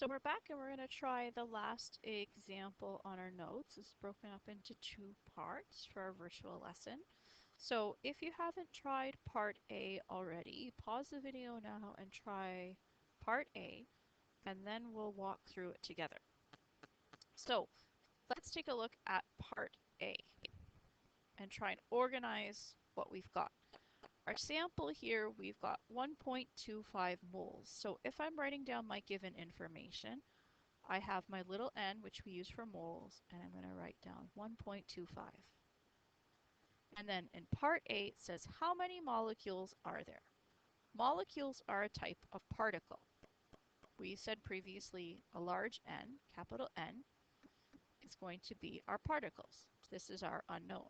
So we're back and we're going to try the last example on our notes. It's broken up into two parts for our virtual lesson. So if you haven't tried part A already, pause the video now and try part A, and then we'll walk through it together. So let's take a look at part A and try and organize what we've got. Our sample here, we've got 1.25 moles. So if I'm writing down my given information, I have my little n, which we use for moles, and I'm going to write down 1.25. And then in part A, it says how many molecules are there? Molecules are a type of particle. We said previously a large N, capital N, is going to be our particles. This is our unknown.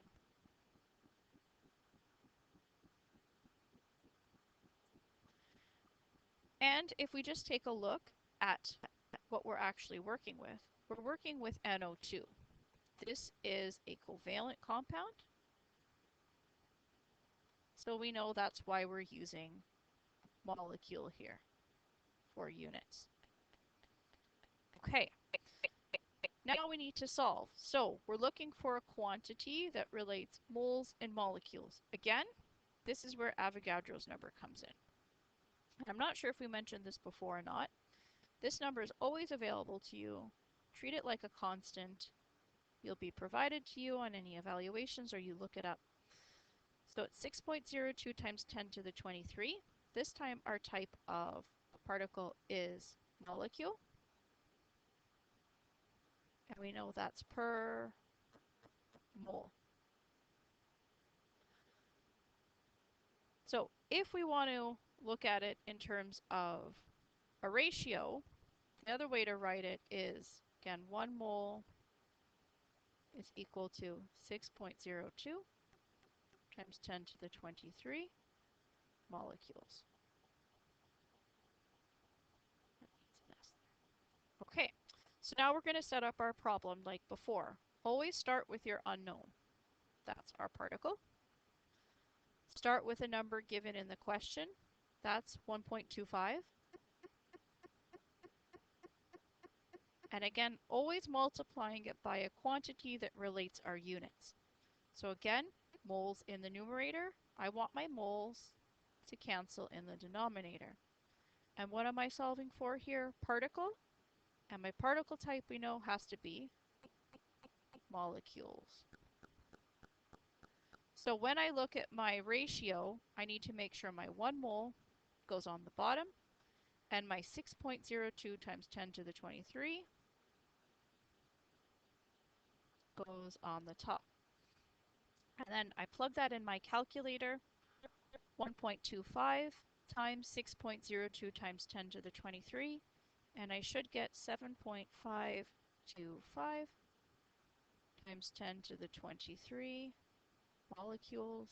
And if we just take a look at what we're actually working with, we're working with NO2. This is a covalent compound. So we know that's why we're using molecule here for units. Okay, now we need to solve. So we're looking for a quantity that relates moles and molecules. Again, this is where Avogadro's number comes in. And I'm not sure if we mentioned this before or not. This number is always available to you. Treat it like a constant. You'll be provided to you on any evaluations or you look it up. So it's 6.02 times 10 to the 23. This time our type of particle is molecule. And we know that's per mole. So if we want to look at it in terms of a ratio, the other way to write it is, again, 1 mole is equal to 6.02 times 10 to the 23 molecules. Okay, so now we're going to set up our problem like before. Always start with your unknown. That's our particle. Start with a number given in the question. That's 1.25. And again, always multiplying it by a quantity that relates our units. So again, moles in the numerator. I want my moles to cancel in the denominator. And what am I solving for here? Particle. And my particle type we know has to be molecules. So when I look at my ratio, I need to make sure my 1 mole goes on the bottom and my 6.02 times 10 to the 23 goes on the top. And then I plug that in my calculator, 1.25 times 6.02 times 10 to the 23, and I should get 7.525 times 10 to the 23 molecules.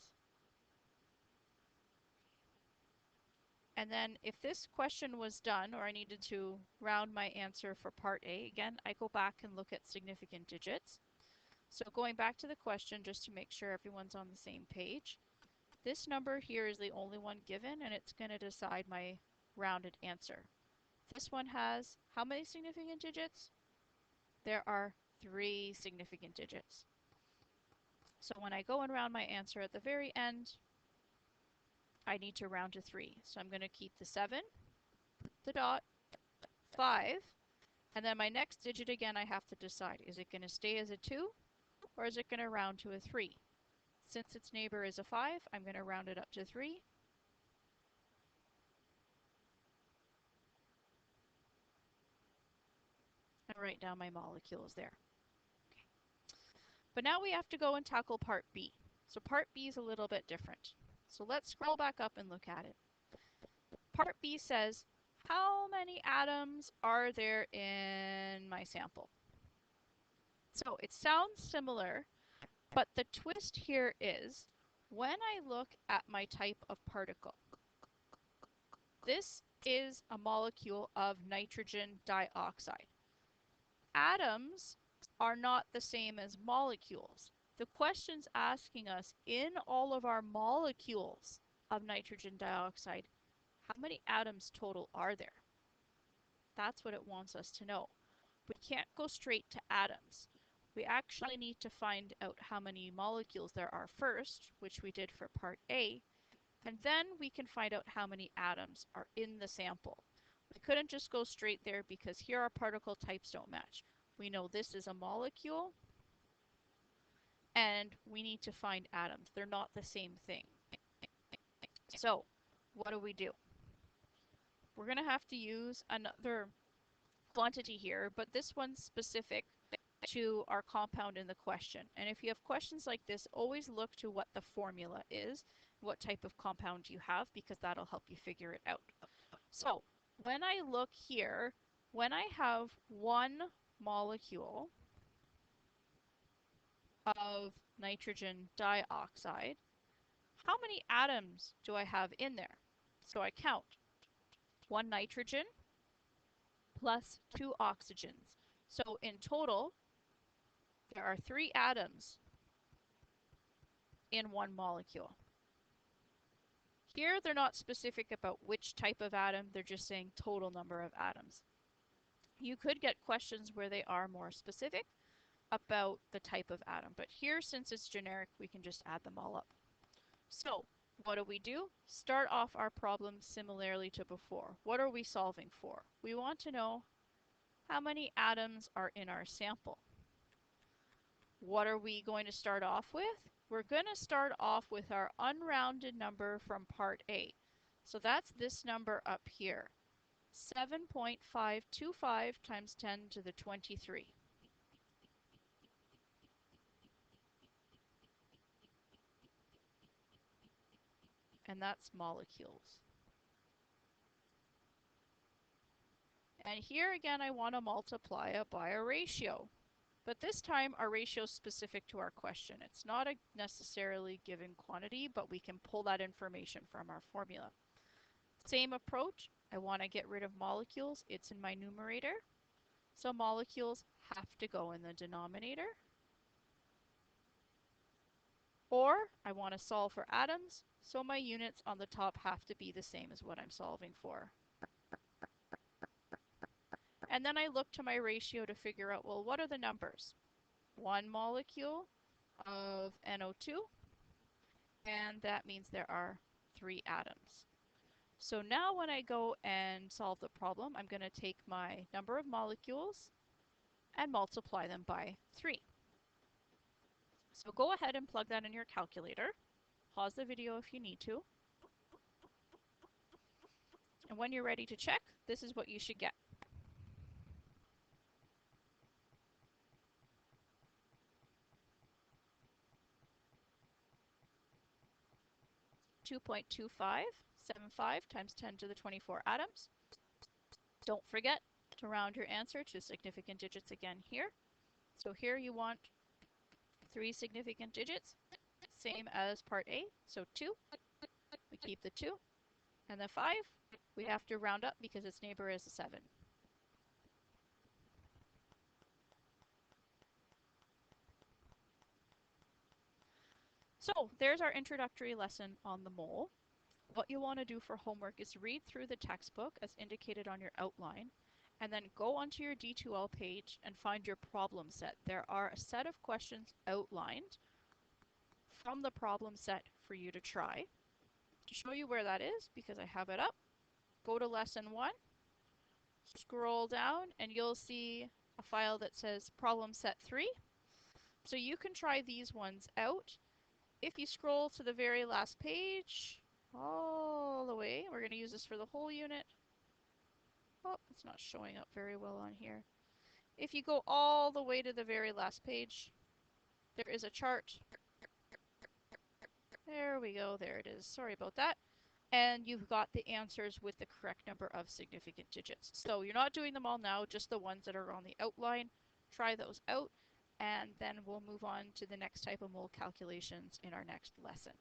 And then if this question was done, or I needed to round my answer for part A, again, I go back and look at significant digits. So going back to the question, just to make sure everyone's on the same page, this number here is the only one given, and it's going to decide my rounded answer. This one has how many significant digits? There are 3 significant digits. So when I go and round my answer at the very end, I need to round to 3. So I'm going to keep the 7, the dot, 5, and then my next digit again I have to decide. Is it going to stay as a 2 or is it going to round to a 3? Since its neighbor is a 5, I'm going to round it up to 3. And write down my molecules there. Okay. But now we have to go and tackle part B. So part B is a little bit different. So let's scroll back up and look at it. Part B says, how many atoms are there in my sample? So it sounds similar, but the twist here is when I look at my type of particle, this is a molecule of nitrogen dioxide. Atoms are not the same as molecules. The question's asking us, in all of our molecules of nitrogen dioxide, how many atoms total are there? That's what it wants us to know. We can't go straight to atoms. We actually need to find out how many molecules there are first, which we did for part A, and then we can find out how many atoms are in the sample. We couldn't just go straight there because here our particle types don't match. We know this is a molecule, and we need to find atoms. They're not the same thing. So what do? We're going to have to use another quantity here, but this one's specific to our compound in the question. And if you have questions like this, always look to what the formula is, what type of compound you have, because that'll help you figure it out. So when I look here, when I have one molecule of nitrogen dioxide, how many atoms do I have in there? So I count one nitrogen plus two oxygens. So in total, there are 3 atoms in one molecule. Here, they're not specific about which type of atom, they're just saying total number of atoms. You could get questions where they are more specific about the type of atom, but here, since it's generic, we can just add them all up. So, what do? Start off our problem similarly to before. What are we solving for? We want to know how many atoms are in our sample. What are we going to start off with? We're going to start off with our unrounded number from part A. So that's this number up here, 7.525 times 10 to the 23. And that's molecules. And here again, I want to multiply it by a ratio. But this time, our ratio is specific to our question. It's not a necessarily given quantity, but we can pull that information from our formula. Same approach, I want to get rid of molecules. It's in my numerator. So molecules have to go in the denominator. Or I want to solve for atoms, so my units on the top have to be the same as what I'm solving for. And then I look to my ratio to figure out, well, what are the numbers? 1 molecule of NO2, and that means there are 3 atoms. So now when I go and solve the problem, I'm going to take my number of molecules and multiply them by 3. So go ahead and plug that in your calculator. Pause the video if you need to. And when you're ready to check, this is what you should get. 2.2575 times 10 to the 24 atoms. Don't forget to round your answer to significant digits again here. So here you want 3 significant digits, same as part A, so 2. We keep the 2. And the 5, we have to round up because its neighbor is a 7. So there's our introductory lesson on the mole. What you want to do for homework is read through the textbook as indicated on your outline, and then go onto your D2L page and find your problem set. There are a set of questions outlined from the problem set for you to try. To show you where that is, because I have it up, go to lesson 1, scroll down, and you'll see a file that says problem set 3. So you can try these ones out. If you scroll to the very last page, all the way, we're going to use this for the whole unit. Oh, it's not showing up very well on here. If you go all the way to the very last page, there is a chart. There we go, there it is. Sorry about that. And you've got the answers with the correct number of significant digits. So you're not doing them all now, just the ones that are on the outline. Try those out, and then we'll move on to the next type of mole calculations in our next lesson.